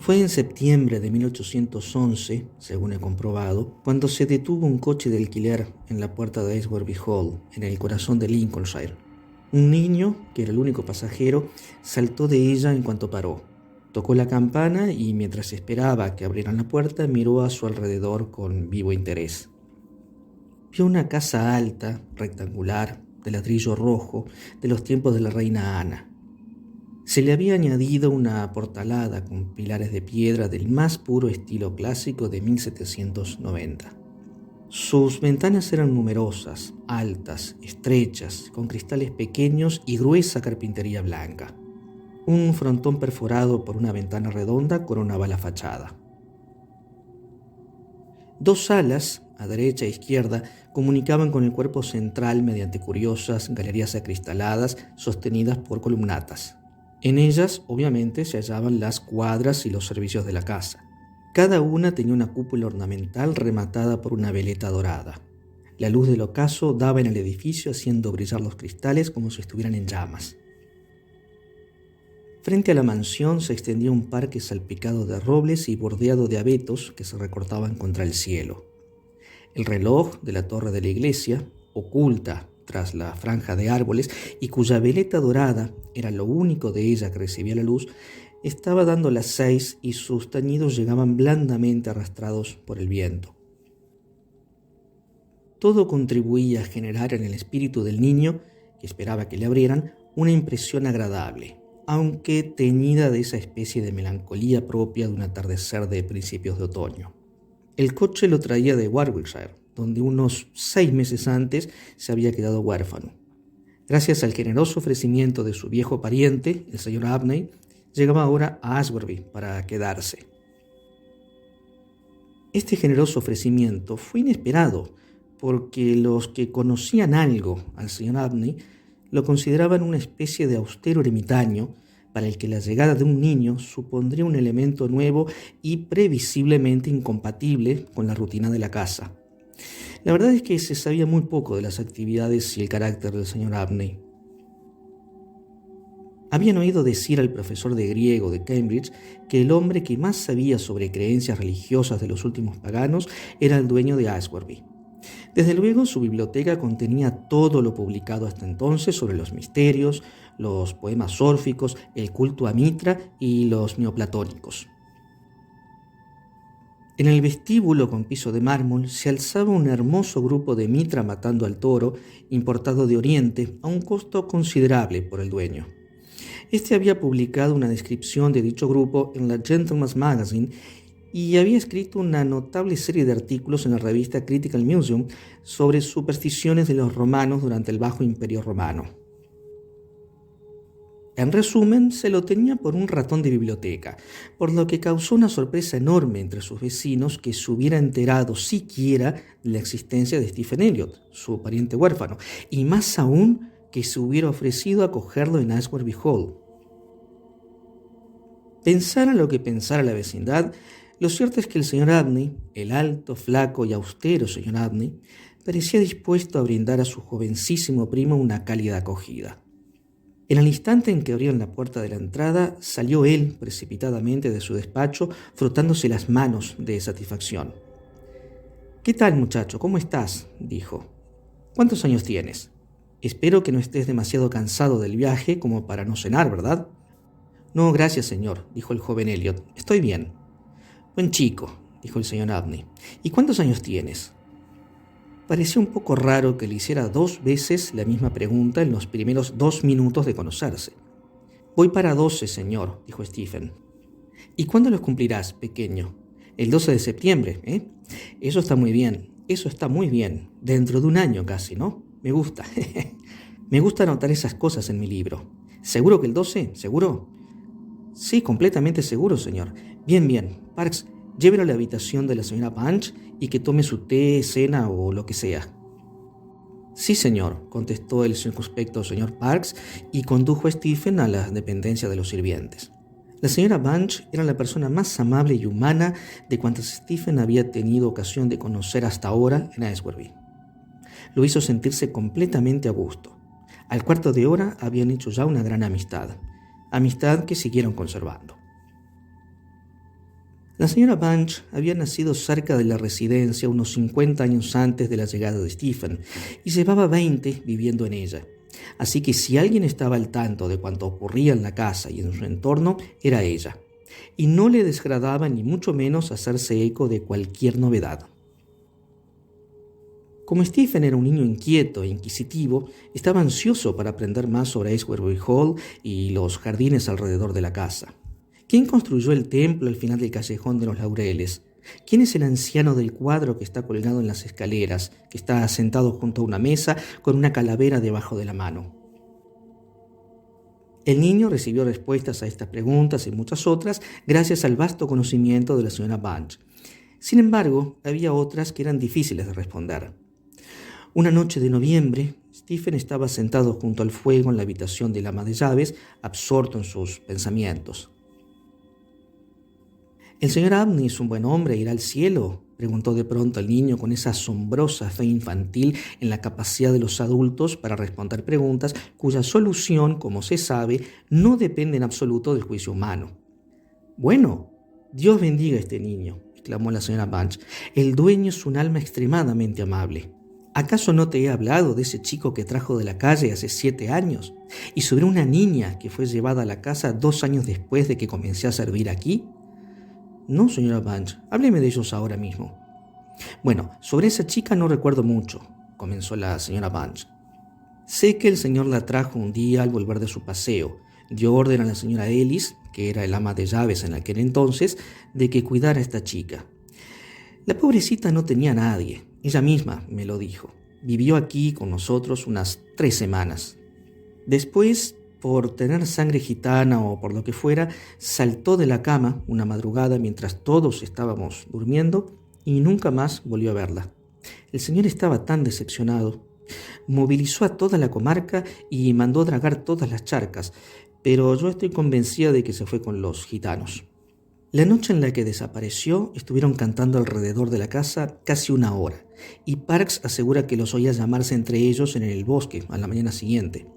Fue en septiembre de 1811, según he comprobado, cuando se detuvo un coche de alquiler en la puerta de Aswarby Hall, en el corazón de Lincolnshire. Un niño, que era el único pasajero, saltó de ella en cuanto paró. Tocó la campana y mientras esperaba que abrieran la puerta, miró a su alrededor con vivo interés. Vio una casa alta, rectangular, de ladrillo rojo, de los tiempos de la reina Ana. Se le había añadido una portalada con pilares de piedra del más puro estilo clásico de 1790. Sus ventanas eran numerosas, altas, estrechas, con cristales pequeños y gruesa carpintería blanca. Un frontón perforado por una ventana redonda coronaba la fachada. Dos salas, a derecha e izquierda, comunicaban con el cuerpo central mediante curiosas galerías acristaladas sostenidas por columnatas. En ellas, obviamente, se hallaban las cuadras y los servicios de la casa. Cada una tenía una cúpula ornamental rematada por una veleta dorada. La luz del ocaso daba en el edificio haciendo brillar los cristales como si estuvieran en llamas. Frente a la mansión se extendía un parque salpicado de robles y bordeado de abetos que se recortaban contra el cielo. El reloj de la torre de la iglesia, oculta tras la franja de árboles y cuya veleta dorada era lo único de ella que recibía la luz, estaba dando las 6 y sus tañidos llegaban blandamente arrastrados por el viento. Todo contribuía a generar en el espíritu del niño, que esperaba que le abrieran, una impresión agradable, aunque teñida de esa especie de melancolía propia de un atardecer de principios de otoño. El coche lo traía de Warwickshire, donde unos 6 meses antes se había quedado huérfano. Gracias al generoso ofrecimiento de su viejo pariente, el señor Abney, llegaba ahora a Aswarby para quedarse. Este generoso ofrecimiento fue inesperado, porque los que conocían algo al señor Abney lo consideraban una especie de austero ermitaño para el que la llegada de un niño supondría un elemento nuevo y previsiblemente incompatible con la rutina de la casa. La verdad es que se sabía muy poco de las actividades y el carácter del señor Abney. Habían oído decir al profesor de griego de Cambridge que el hombre que más sabía sobre creencias religiosas de los últimos paganos era el dueño de Aswarby. Desde luego, su biblioteca contenía todo lo publicado hasta entonces sobre los misterios, los poemas órficos, el culto a Mitra y los neoplatónicos. En el vestíbulo con piso de mármol se alzaba un hermoso grupo de Mitra matando al toro, importado de Oriente a un costo considerable por el dueño. Este había publicado una descripción de dicho grupo en la Gentleman's Magazine y había escrito una notable serie de artículos en la revista Critical Museum sobre supersticiones de los romanos durante el Bajo Imperio Romano. En resumen, se lo tenía por un ratón de biblioteca, por lo que causó una sorpresa enorme entre sus vecinos que se hubiera enterado siquiera de la existencia de Stephen Elliott, su pariente huérfano, y más aún que se hubiera ofrecido a acogerlo en Aswarby Hall. Pensara lo que pensara la vecindad, lo cierto es que el señor Abney, el alto, flaco y austero señor Abney, parecía dispuesto a brindar a su jovencísimo primo una cálida acogida. En el instante en que abrieron la puerta de la entrada, salió él precipitadamente de su despacho, frotándose las manos de satisfacción. «¿Qué tal, muchacho? ¿Cómo estás?», dijo. «¿Cuántos años tienes? Espero que no estés demasiado cansado del viaje como para no cenar, ¿verdad?» «No, gracias, señor», dijo el joven Elliot. «Estoy bien». «Buen chico», dijo el señor Abney. «¿Y cuántos años tienes?» Parecía un poco raro que le hiciera 2 veces la misma pregunta en los primeros 2 minutos de conocerse. «Voy para 12, señor», dijo Stephen. «¿Y cuándo los cumplirás, pequeño?» «El 12 de septiembre, ¿eh? Eso está muy bien, eso está muy bien. Dentro de un año casi, ¿no? Me gusta. Me gusta anotar esas cosas en mi libro. ¿Seguro que el 12? ¿Seguro?» «Sí, completamente seguro, señor. Bien, bien. Parks, llévelo a la habitación de la señora Punch y que tome su té, cena o lo que sea». «Sí, señor», contestó el circunspecto señor Parks y condujo a Stephen a la dependencia de los sirvientes. La señora Bunch era la persona más amable y humana de cuantas Stephen había tenido ocasión de conocer hasta ahora en Aswarby. Lo hizo sentirse completamente a gusto. Al cuarto de hora habían hecho ya una gran amistad que siguieron conservando. La señora Bunch había nacido cerca de la residencia unos 50 años antes de la llegada de Stephen y llevaba 20 viviendo en ella. Así que si alguien estaba al tanto de cuanto ocurría en la casa y en su entorno, era ella. Y no le desagradaba ni mucho menos hacerse eco de cualquier novedad. Como Stephen era un niño inquieto e inquisitivo, estaba ansioso para aprender más sobre Aysbury Hall y los jardines alrededor de la casa. ¿Quién construyó el templo al final del callejón de los Laureles? ¿Quién es el anciano del cuadro que está colgado en las escaleras, que está sentado junto a una mesa con una calavera debajo de la mano? El niño recibió respuestas a estas preguntas y muchas otras gracias al vasto conocimiento de la señora Bunch. Sin embargo, había otras que eran difíciles de responder. Una noche de noviembre, Stephen estaba sentado junto al fuego en la habitación del ama de llaves, absorto en sus pensamientos. ¿El señor Abney es un buen hombre e irá al cielo?, preguntó de pronto el niño con esa asombrosa fe infantil en la capacidad de los adultos para responder preguntas cuya solución, como se sabe, no depende en absoluto del juicio humano. «Bueno, Dios bendiga a este niño», exclamó la señora Bunch. «El dueño es un alma extremadamente amable. ¿Acaso no te he hablado de ese chico que trajo de la calle hace 7 años? Y sobre una niña que fue llevada a la casa 2 años después de que comencé a servir aquí?» «No, señora Bunch, hábleme de ellos ahora mismo». «Bueno, sobre esa chica no recuerdo mucho», comenzó la señora Bunch. «Sé que el señor la trajo un día al volver de su paseo. Dio orden a la señora Ellis, que era el ama de llaves en aquel entonces, de que cuidara a esta chica. La pobrecita no tenía a nadie. Ella misma me lo dijo. Vivió aquí con nosotros unas 3 semanas. Después, por tener sangre gitana o por lo que fuera, saltó de la cama una madrugada mientras todos estábamos durmiendo y nunca más volvió a verla. El señor estaba tan decepcionado. Movilizó a toda la comarca y mandó dragar todas las charcas, pero yo estoy convencida de que se fue con los gitanos. La noche en la que desapareció, estuvieron cantando alrededor de la casa casi 1 hora, y Parks asegura que los oía llamarse entre ellos en el bosque a la mañana siguiente.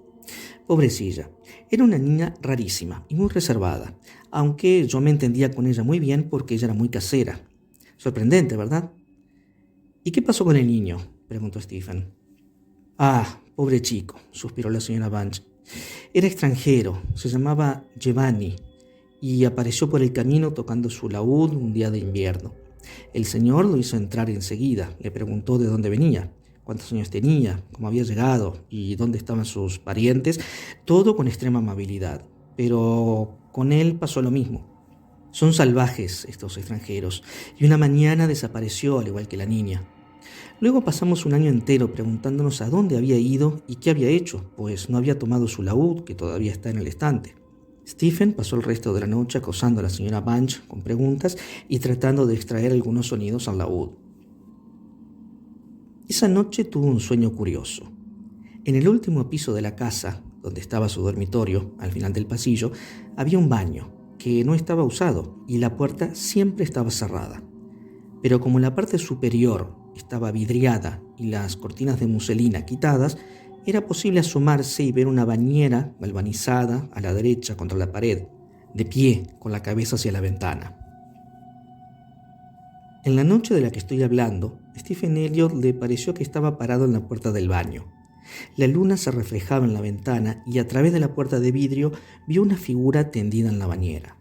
Pobrecilla, era una niña rarísima y muy reservada, aunque yo me entendía con ella muy bien porque ella era muy casera. Sorprendente, ¿verdad? «¿Y qué pasó con el niño?», preguntó Stephen. «Ah, pobre chico», suspiró la señora Bunch. «Era extranjero, se llamaba Giovanni, y apareció por el camino tocando su laúd un día de invierno. El señor lo hizo entrar enseguida, le preguntó de dónde venía, cuántos años tenía, cómo había llegado y dónde estaban sus parientes, todo con extrema amabilidad. Pero con él pasó lo mismo. Son salvajes estos extranjeros, y una mañana desapareció al igual que la niña. Luego pasamos un año entero preguntándonos a dónde había ido y qué había hecho, pues no había tomado su laúd, que todavía está en el estante». Stephen pasó el resto de la noche acosando a la señora Bunch con preguntas y tratando de extraer algunos sonidos al laúd. Esa noche tuvo un sueño curioso. En el último piso de la casa, donde estaba su dormitorio, al final del pasillo, había un baño que no estaba usado y la puerta siempre estaba cerrada. Pero como la parte superior estaba vidriada y las cortinas de muselina quitadas, era posible asomarse y ver una bañera galvanizada a la derecha contra la pared, de pie, con la cabeza hacia la ventana. En la noche de la que estoy hablando, Stephen Elliott le pareció que estaba parado en la puerta del baño. La luna se reflejaba en la ventana y a través de la puerta de vidrio vio una figura tendida en la bañera.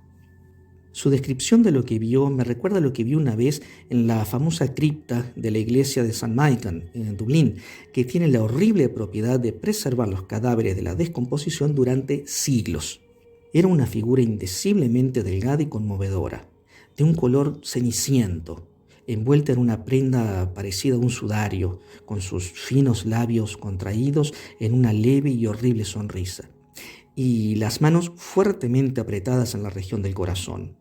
Su descripción de lo que vio me recuerda a lo que vio una vez en la famosa cripta de la iglesia de St. Michael, en Dublín, que tiene la horrible propiedad de preservar los cadáveres de la descomposición durante siglos. Era una figura indeciblemente delgada y conmovedora, de un color ceniciento, envuelta en una prenda parecida a un sudario, con sus finos labios contraídos en una leve y horrible sonrisa, y las manos fuertemente apretadas en la región del corazón.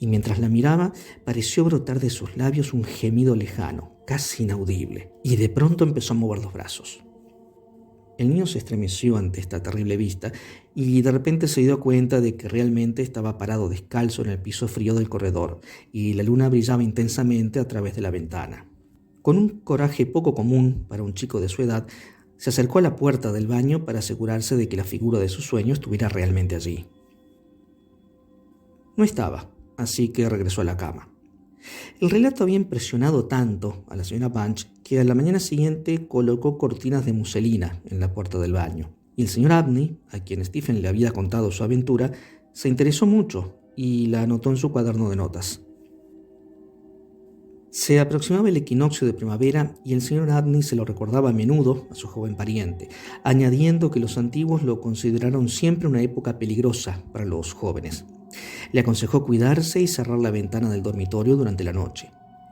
Y mientras la miraba, pareció brotar de sus labios un gemido lejano, casi inaudible, y de pronto empezó a mover los brazos. El niño se estremeció ante esta terrible vista y de repente se dio cuenta de que realmente estaba parado descalzo en el piso frío del corredor y la luna brillaba intensamente a través de la ventana. Con un coraje poco común para un chico de su edad, se acercó a la puerta del baño para asegurarse de que la figura de su sueño estuviera realmente allí. No estaba, así que regresó a la cama. El relato había impresionado tanto a la señora Bunch que a la mañana siguiente colocó cortinas de muselina en la puerta del baño. Y el señor Abney, a quien Stephen le había contado su aventura, se interesó mucho y la anotó en su cuaderno de notas. Se aproximaba el equinoccio de primavera y el señor Abney se lo recordaba a menudo a su joven pariente, añadiendo que los antiguos lo consideraron siempre una época peligrosa para los jóvenes. Le aconsejó cuidarse y cerrar la ventana del dormitorio durante la noche.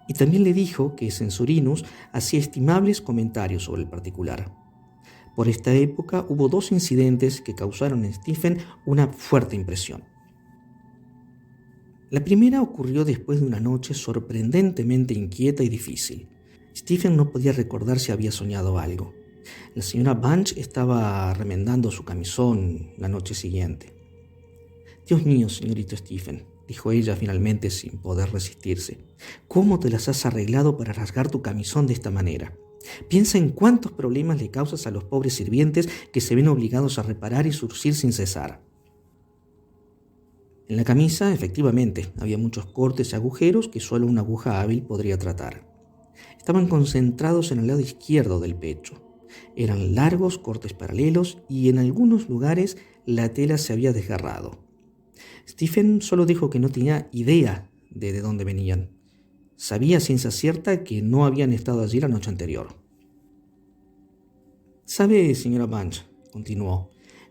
Y también le dijo que Censorinus hacía estimables comentarios sobre el particular. Por esta época hubo 2 incidentes que causaron en Stephen una fuerte impresión. La primera ocurrió después de una noche sorprendentemente inquieta y difícil. Stephen no podía recordar si había soñado algo. La señora Bunch estaba remendando su camisón la noche siguiente. «Dios mío, señorito Stephen», dijo ella finalmente sin poder resistirse, «¿cómo te las has arreglado para rasgar tu camisón de esta manera? Piensa en cuántos problemas le causas a los pobres sirvientes que se ven obligados a reparar y surcir sin cesar». En la camisa, efectivamente, había muchos cortes y agujeros que solo una aguja hábil podría tratar. Estaban concentrados en el lado izquierdo del pecho. Eran largos cortes paralelos y en algunos lugares la tela se había desgarrado. Stephen solo dijo que no tenía idea de dónde venían. Sabía a ciencia cierta que no habían estado allí la noche anterior. «¿Sabe, señora Bunch?», continuó,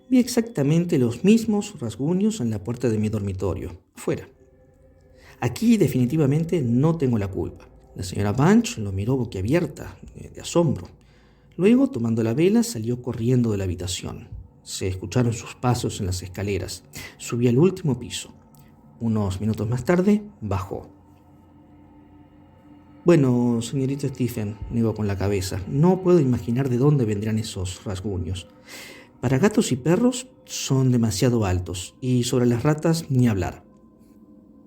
«vi exactamente los mismos rasguños en la puerta de mi dormitorio, afuera. Aquí definitivamente no tengo la culpa». La señora Bunch lo miró boquiabierta, de asombro. Luego, tomando la vela, salió corriendo de la habitación. Se escucharon sus pasos en las escaleras. Subió al último piso. Unos minutos más tarde, bajó. «Bueno, señorito Stephen», negó con la cabeza, «no puedo imaginar de dónde vendrán esos rasguños. Para gatos y perros son demasiado altos, y sobre las ratas ni hablar.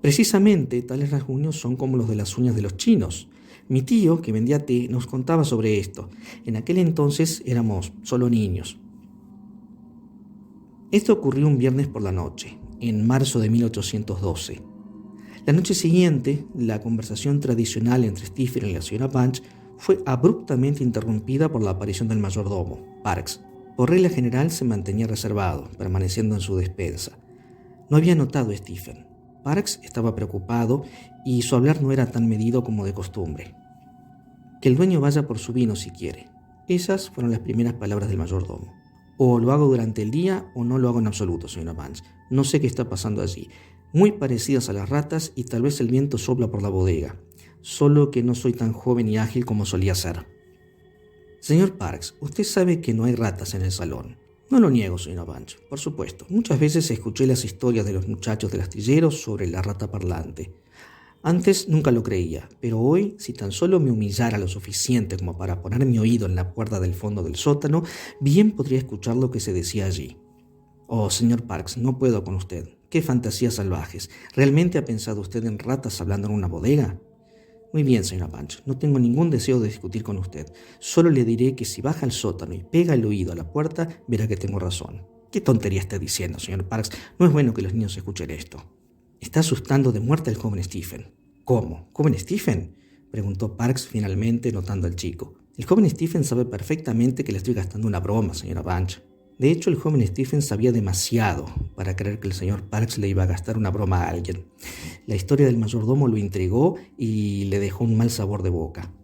Precisamente tales rasguños son como los de las uñas de los chinos. Mi tío, que vendía té, nos contaba sobre esto. En aquel entonces éramos solo niños». Esto ocurrió un viernes por la noche, en marzo de 1812. La noche siguiente, la conversación tradicional entre Stephen y la señora Bunch fue abruptamente interrumpida por la aparición del mayordomo, Parkes. Por regla general se mantenía reservado, permaneciendo en su despensa. No había notado a Stephen. Parkes estaba preocupado y su hablar no era tan medido como de costumbre. «Que el dueño vaya por su vino si quiere». Esas fueron las primeras palabras del mayordomo. «O lo hago durante el día o no lo hago en absoluto, señora Bunch. No sé qué está pasando allí. Muy parecidas a las ratas y tal vez el viento sopla por la bodega. Solo que no soy tan joven y ágil como solía ser». «Señor Parkes, usted sabe que no hay ratas en el salón». «No lo niego, señora Bunch, por supuesto. Muchas veces escuché las historias de los muchachos del astillero sobre la rata parlante. Antes nunca lo creía, pero hoy, si tan solo me humillara lo suficiente como para poner mi oído en la puerta del fondo del sótano, bien podría escuchar lo que se decía allí». «Oh, señor Parkes, no puedo con usted. Qué fantasías salvajes. ¿Realmente ha pensado usted en ratas hablando en una bodega?» «Muy bien, señora Bunch, no tengo ningún deseo de discutir con usted. Solo le diré que si baja al sótano y pega el oído a la puerta, verá que tengo razón». «¿Qué tontería está diciendo, señor Parkes? No es bueno que los niños escuchen esto». «Está asustando de muerte al joven Stephen». «¿Cómo? ¿Joven Stephen?», preguntó Parkes finalmente, notando al chico. «El joven Stephen sabe perfectamente que le estoy gastando una broma, señora Bunch». De hecho, el joven Stephen sabía demasiado para creer que el señor Parkes le iba a gastar una broma a alguien. La historia del mayordomo lo intrigó y le dejó un mal sabor de boca.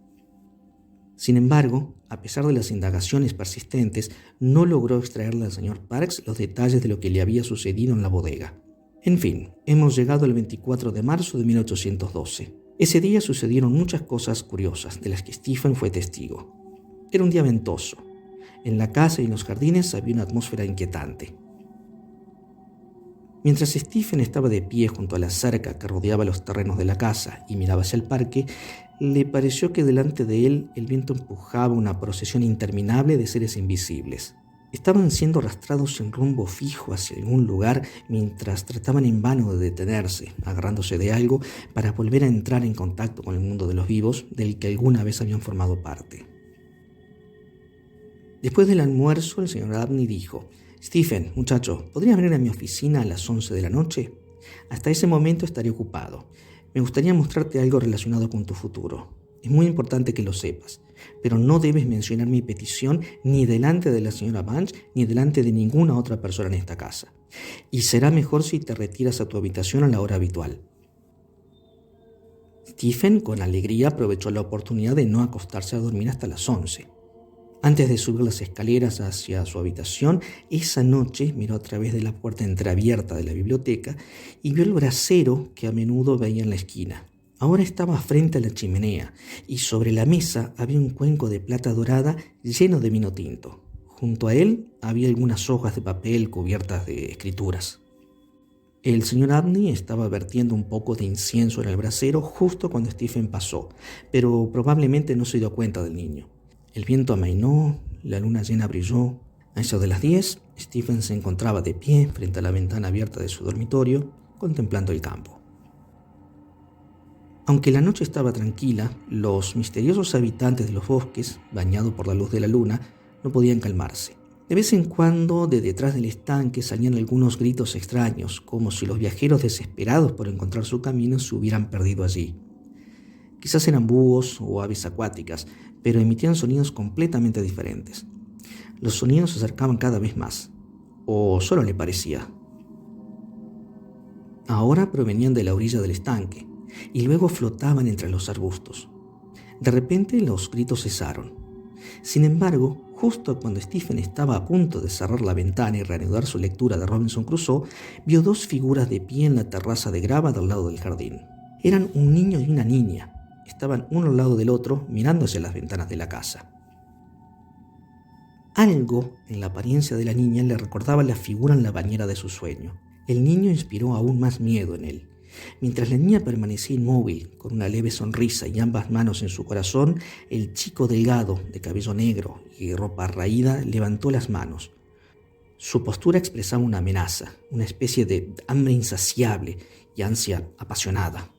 Sin embargo, a pesar de las indagaciones persistentes, no logró extraerle al señor Parkes los detalles de lo que le había sucedido en la bodega. En fin, hemos llegado al 24 de marzo de 1812. Ese día sucedieron muchas cosas curiosas de las que Stephen fue testigo. Era un día ventoso. En la casa y en los jardines había una atmósfera inquietante. Mientras Stephen estaba de pie junto a la cerca que rodeaba los terrenos de la casa y miraba hacia el parque, le pareció que delante de él el viento empujaba una procesión interminable de seres invisibles. Estaban siendo arrastrados en rumbo fijo hacia algún lugar mientras trataban en vano de detenerse, agarrándose de algo para volver a entrar en contacto con el mundo de los vivos del que alguna vez habían formado parte. Después del almuerzo, el señor Abney dijo: «Stephen, muchacho, ¿podrías venir a mi oficina a las 11 de la noche? Hasta ese momento estaré ocupado. Me gustaría mostrarte algo relacionado con tu futuro. Es muy importante que lo sepas, pero no debes mencionar mi petición ni delante de la señora Bunch ni delante de ninguna otra persona en esta casa. Y será mejor si te retiras a tu habitación a la hora habitual. Stephen, con alegría, aprovechó la oportunidad de no acostarse a dormir hasta las 11. Antes de subir las escaleras hacia su habitación, esa noche miró a través de la puerta entreabierta de la biblioteca y vio el brasero que a menudo veía en la esquina. Ahora estaba frente a la chimenea y sobre la mesa había un cuenco de plata dorada lleno de vino tinto. Junto a él había algunas hojas de papel cubiertas de escrituras. El señor Abney estaba vertiendo un poco de incienso en el brasero justo cuando Stephen pasó, pero probablemente no se dio cuenta del niño. El viento amainó, la luna llena brilló. A eso de las 10, Stephen se encontraba de pie frente a la ventana abierta de su dormitorio, contemplando el campo. Aunque la noche estaba tranquila, los misteriosos habitantes de los bosques, bañados por la luz de la luna, no podían calmarse. De vez en cuando, de detrás del estanque salían algunos gritos extraños, como si los viajeros desesperados por encontrar su camino se hubieran perdido allí. Quizás eran búhos o aves acuáticas, pero emitían sonidos completamente diferentes. Los sonidos se acercaban cada vez más, o solo le parecía. Ahora provenían de la orilla del estanque, y luego flotaban entre los arbustos. De repente los gritos cesaron. Sin embargo, justo cuando Stephen estaba a punto de cerrar la ventana y reanudar su lectura de Robinson Crusoe, vio dos figuras de pie en la terraza de grava del lado del jardín. Eran un niño y una niña. Estaban uno al lado del otro, mirando hacia las ventanas de la casa. Algo en la apariencia de la niña le recordaba la figura en la bañera de su sueño. El niño inspiró aún más miedo en él. Mientras la niña permanecía inmóvil, con una leve sonrisa y ambas manos en su corazón, el chico delgado, de cabello negro y ropa raída, levantó las manos. Su postura expresaba una amenaza, una especie de hambre insaciable y ansia apasionada.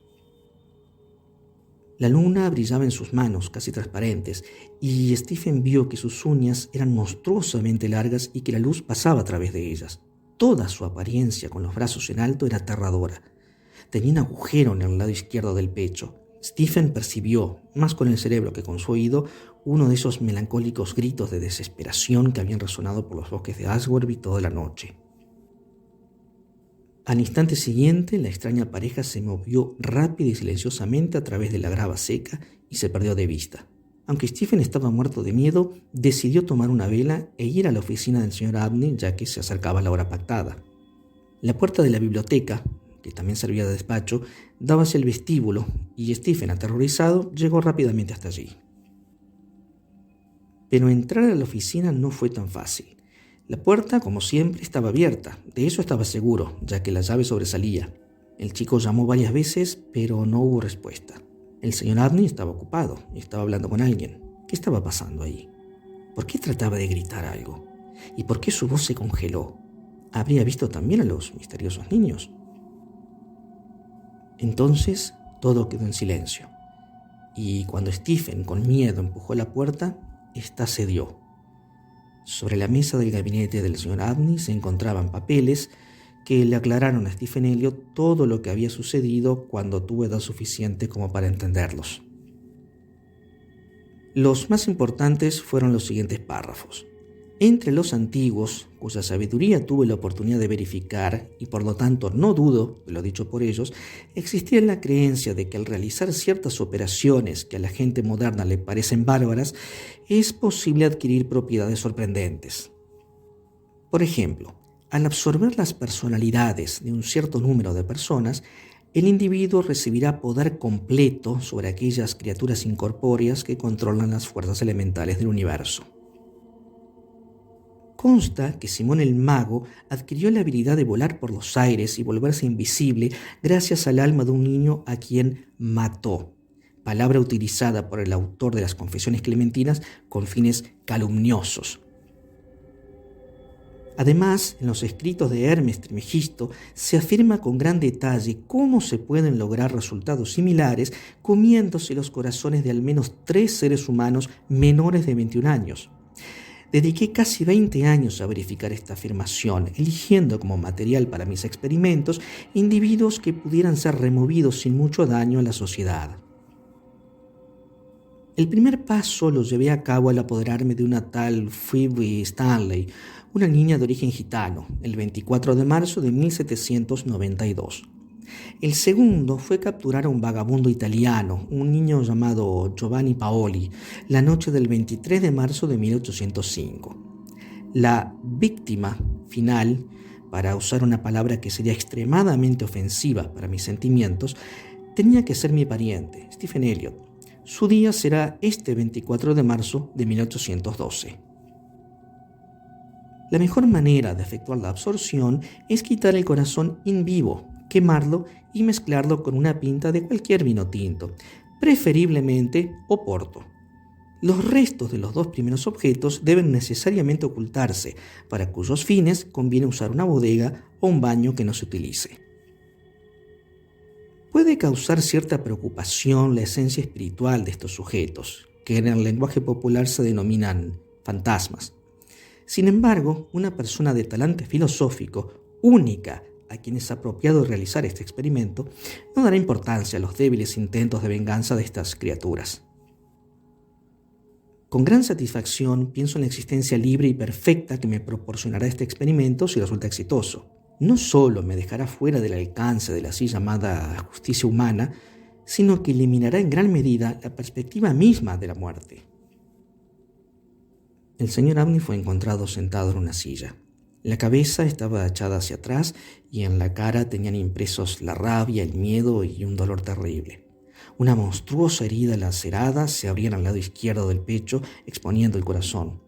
La luna brillaba en sus manos, casi transparentes, y Stephen vio que sus uñas eran monstruosamente largas y que la luz pasaba a través de ellas. Toda su apariencia, con los brazos en alto, era aterradora. Tenía un agujero en el lado izquierdo del pecho. Stephen percibió, más con el cerebro que con su oído, uno de esos melancólicos gritos de desesperación que habían resonado por los bosques de Ashwerby toda la noche. Al instante siguiente, la extraña pareja se movió rápida y silenciosamente a través de la grava seca y se perdió de vista. Aunque Stephen estaba muerto de miedo, decidió tomar una vela e ir a la oficina del señor Abney, ya que se acercaba la hora pactada. La puerta de la biblioteca, que también servía de despacho, daba hacia el vestíbulo y Stephen, aterrorizado, llegó rápidamente hasta allí. Pero entrar a la oficina no fue tan fácil. La puerta, como siempre, estaba abierta, de eso estaba seguro, ya que la llave sobresalía. El chico llamó varias veces, pero no hubo respuesta. El señor Abney estaba ocupado y estaba hablando con alguien. ¿Qué estaba pasando ahí? ¿Por qué trataba de gritar algo? ¿Y por qué su voz se congeló? ¿Habría visto también a los misteriosos niños? Entonces todo quedó en silencio, y cuando Stephen con miedo empujó la puerta, ésta cedió. Sobre la mesa del gabinete del señor Abney se encontraban papeles que le aclararon a Stephen Elliott todo lo que había sucedido cuando tuvo edad suficiente como para entenderlos. Los más importantes fueron los siguientes párrafos. Entre los antiguos, cuya sabiduría tuve la oportunidad de verificar, y por lo tanto no dudo de lo dicho por ellos, existía la creencia de que al realizar ciertas operaciones que a la gente moderna le parecen bárbaras, es posible adquirir propiedades sorprendentes. Por ejemplo, al absorber las personalidades de un cierto número de personas, el individuo recibirá poder completo sobre aquellas criaturas incorpóreas que controlan las fuerzas elementales del universo. Consta que Simón el Mago adquirió la habilidad de volar por los aires y volverse invisible gracias al alma de un niño a quien mató, palabra utilizada por el autor de las Confesiones Clementinas con fines calumniosos. Además, en los escritos de Hermes Trismegisto se afirma con gran detalle cómo se pueden lograr resultados similares comiéndose los corazones de al menos 3 seres humanos menores de 21 años. Dediqué casi 20 años a verificar esta afirmación, eligiendo como material para mis experimentos individuos que pudieran ser removidos sin mucho daño a la sociedad. El primer paso lo llevé a cabo al apoderarme de una tal Phoebe Stanley, una niña de origen gitano, el 24 de marzo de 1792. El segundo fue capturar a un vagabundo italiano, un niño llamado Giovanni Paoli, la noche del 23 de marzo de 1805. La víctima final, para usar una palabra que sería extremadamente ofensiva para mis sentimientos, tenía que ser mi pariente, Stephen Elliott. Su día será este 24 de marzo de 1812. La mejor manera de efectuar la absorción es quitar el corazón in vivo, quemarlo y mezclarlo con una pinta de cualquier vino tinto, preferiblemente Oporto. Los restos de los dos primeros objetos deben necesariamente ocultarse, para cuyos fines conviene usar una bodega o un baño que no se utilice. Puede causar cierta preocupación la esencia espiritual de estos sujetos, que en el lenguaje popular se denominan fantasmas. Sin embargo, una persona de talante filosófico, única a quien es apropiado realizar este experimento, no dará importancia a los débiles intentos de venganza de estas criaturas. Con gran satisfacción pienso en la existencia libre y perfecta que me proporcionará este experimento si resulta exitoso. No solo me dejará fuera del alcance de la así llamada justicia humana, sino que eliminará en gran medida la perspectiva misma de la muerte. El señor Abney fue encontrado sentado en una silla. La cabeza estaba echada hacia atrás y en la cara tenían impresos la rabia, el miedo y un dolor terrible. Una monstruosa herida lacerada se abría al lado izquierdo del pecho, exponiendo el corazón.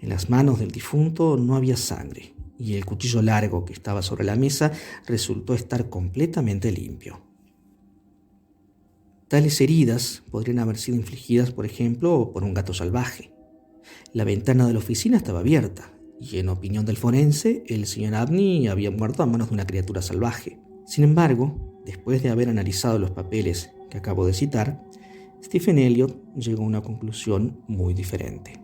En las manos del difunto no había sangre, y el cuchillo largo que estaba sobre la mesa resultó estar completamente limpio. Tales heridas podrían haber sido infligidas, por ejemplo, por un gato salvaje. La ventana de la oficina estaba abierta, y en opinión del forense, el señor Abney había muerto a manos de una criatura salvaje. Sin embargo, después de haber analizado los papeles que acabo de citar, Stephen Elliott llegó a una conclusión muy diferente.